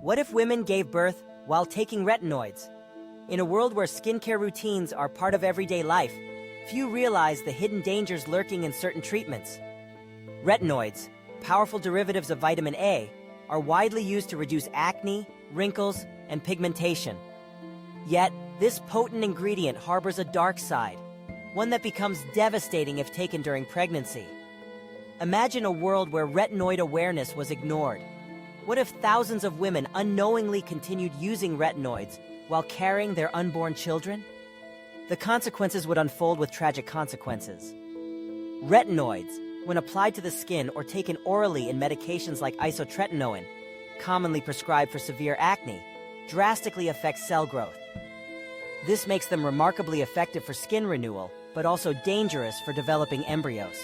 What if women gave birth while taking retinoids? In a world where skincare routines are part of everyday life, few realize the hidden dangers lurking in certain treatments. Retinoids, powerful derivatives of vitamin A, are widely used to reduce acne, wrinkles, and pigmentation. Yet, this potent ingredient harbors a dark side, one that becomes devastating if taken during pregnancy. Imagine a world where retinoid awareness was ignored. What if thousands of women unknowingly continued using retinoids while carrying their unborn children? The consequences would unfold with tragic consequences. Retinoids, when applied to the skin or taken orally in medications like isotretinoin, commonly prescribed for severe acne, drastically affect cell growth. This makes them remarkably effective for skin renewal, but also dangerous for developing embryos.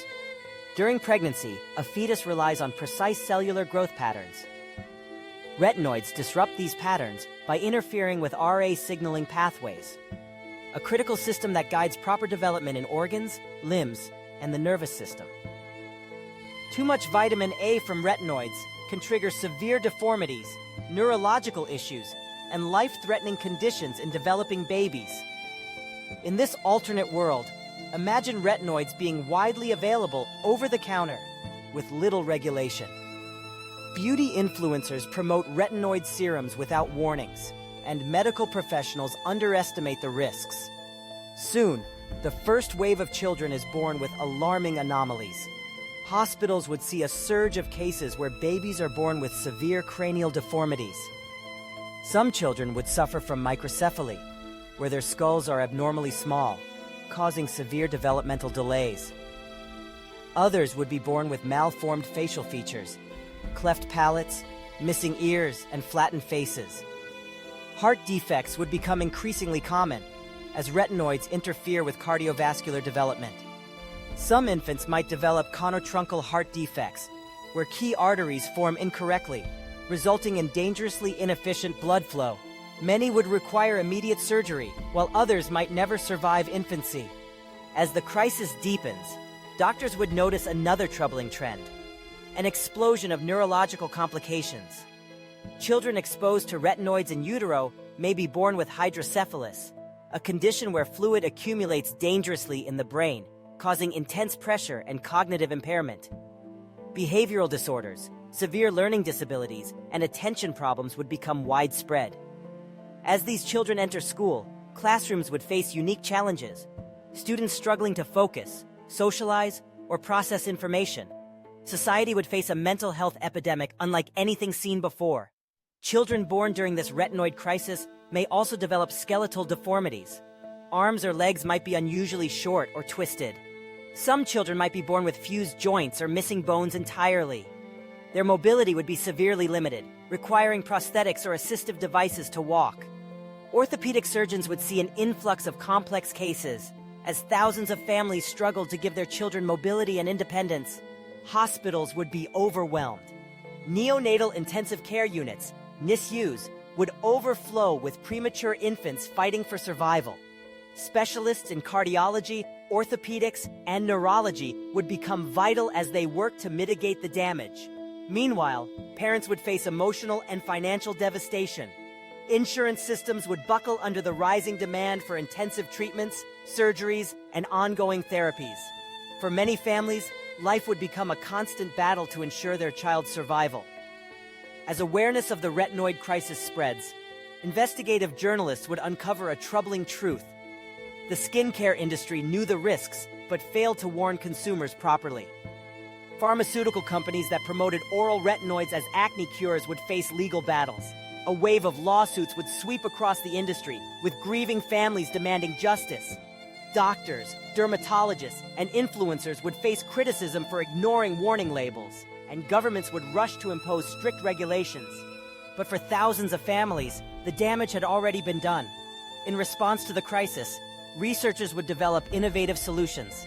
During pregnancy, a fetus relies on precise cellular growth patterns. Retinoids disrupt these patterns by interfering with RA signaling pathways, a critical system that guides proper development in organs, limbs, and the nervous system. Too much vitamin A from retinoids can trigger severe deformities, neurological issues, and life-threatening conditions in developing babies. In this alternate world, imagine retinoids being widely available over the counter with little regulation. Beauty influencers promote retinoid serums without warnings, and medical professionals underestimate the risks. Soon, the first wave of children is born with alarming anomalies. Hospitals would see a surge of cases where babies are born with severe cranial deformities. Some children would suffer from microcephaly, where their skulls are abnormally small, causing severe developmental delays. Others would be born with malformed facial features, cleft palates, missing ears, and flattened faces. Heart defects would become increasingly common, as retinoids interfere with cardiovascular development. Some infants might develop conotruncal heart defects, where key arteries form incorrectly, resulting in dangerously inefficient blood flow. Many would require immediate surgery, while others might never survive infancy. As the crisis deepens, doctors would notice another troubling trend: an explosion of neurological complications. Children exposed to retinoids in utero may be born with hydrocephalus, a condition where fluid accumulates dangerously in the brain, causing intense pressure and cognitive impairment. Behavioral disorders, severe learning disabilities, and attention problems would become widespread. As these children enter school, classrooms would face unique challenges. Students struggling to focus, socialize, or process information. Society would face a mental health epidemic unlike anything seen before. Children born during this retinoid crisis may also develop skeletal deformities. Arms or legs might be unusually short or twisted. Some children might be born with fused joints or missing bones entirely. Their mobility would be severely limited, requiring prosthetics or assistive devices to walk. Orthopedic surgeons would see an influx of complex cases, as thousands of families struggled to give their children mobility and independence. Hospitals would be overwhelmed. Neonatal intensive care units, NICUs, would overflow with premature infants fighting for survival. Specialists in cardiology, orthopedics, and neurology would become vital as they work to mitigate the damage. Meanwhile, parents would face emotional and financial devastation. Insurance systems would buckle under the rising demand for intensive treatments, surgeries, and ongoing therapies. For many families, life would become a constant battle to ensure their child's survival. As awareness of the retinoid crisis spreads, investigative journalists would uncover a troubling truth. The skincare industry knew the risks, but failed to warn consumers properly. Pharmaceutical companies that promoted oral retinoids as acne cures would face legal battles. A wave of lawsuits would sweep across the industry, with grieving families demanding justice. Doctors, dermatologists, and influencers would face criticism for ignoring warning labels, and governments would rush to impose strict regulations. But for thousands of families, the damage had already been done. In response to the crisis, researchers would develop innovative solutions.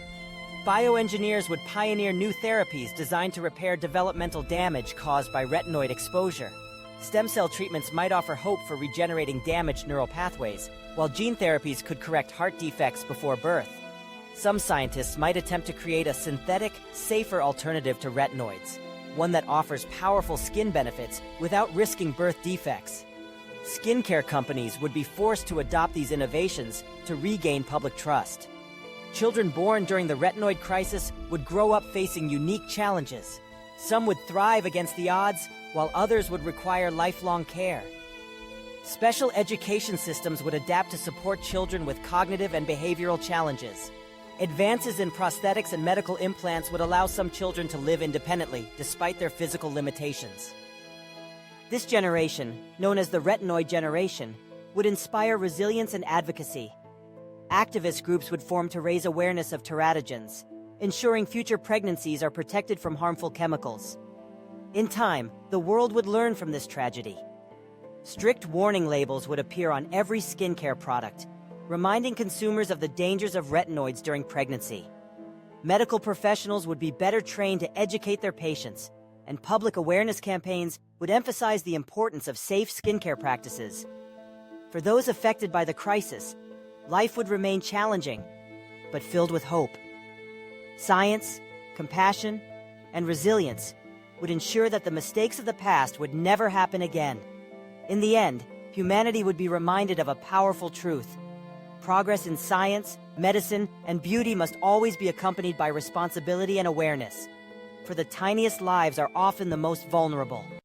Bioengineers would pioneer new therapies designed to repair developmental damage caused by retinoid exposure. Stem cell treatments might offer hope for regenerating damaged neural pathways, while gene therapies could correct heart defects before birth. Some scientists might attempt to create a synthetic, safer alternative to retinoids, one that offers powerful skin benefits without risking birth defects. Skincare companies would be forced to adopt these innovations to regain public trust. Children born during the retinoid crisis would grow up facing unique challenges. Some would thrive against the odds, while others would require lifelong care. Special education systems would adapt to support children with cognitive and behavioral challenges. Advances in prosthetics and medical implants would allow some children to live independently despite their physical limitations. This generation, known as the Retinoid generation, would inspire resilience and advocacy. Activist groups would form to raise awareness of teratogens, ensuring future pregnancies are protected from harmful chemicals. In time, the world would learn from this tragedy. Strict warning labels would appear on every skincare product, reminding consumers of the dangers of retinoids during pregnancy. Medical professionals would be better trained to educate their patients, and public awareness campaigns would emphasize the importance of safe skincare practices. For those affected by the crisis, life would remain challenging, but filled with hope. Science, compassion, and resilience would ensure that the mistakes of the past would never happen again. In the end, humanity would be reminded of a powerful truth. Progress in science, medicine, and beauty must always be accompanied by responsibility and awareness, for the tiniest lives are often the most vulnerable.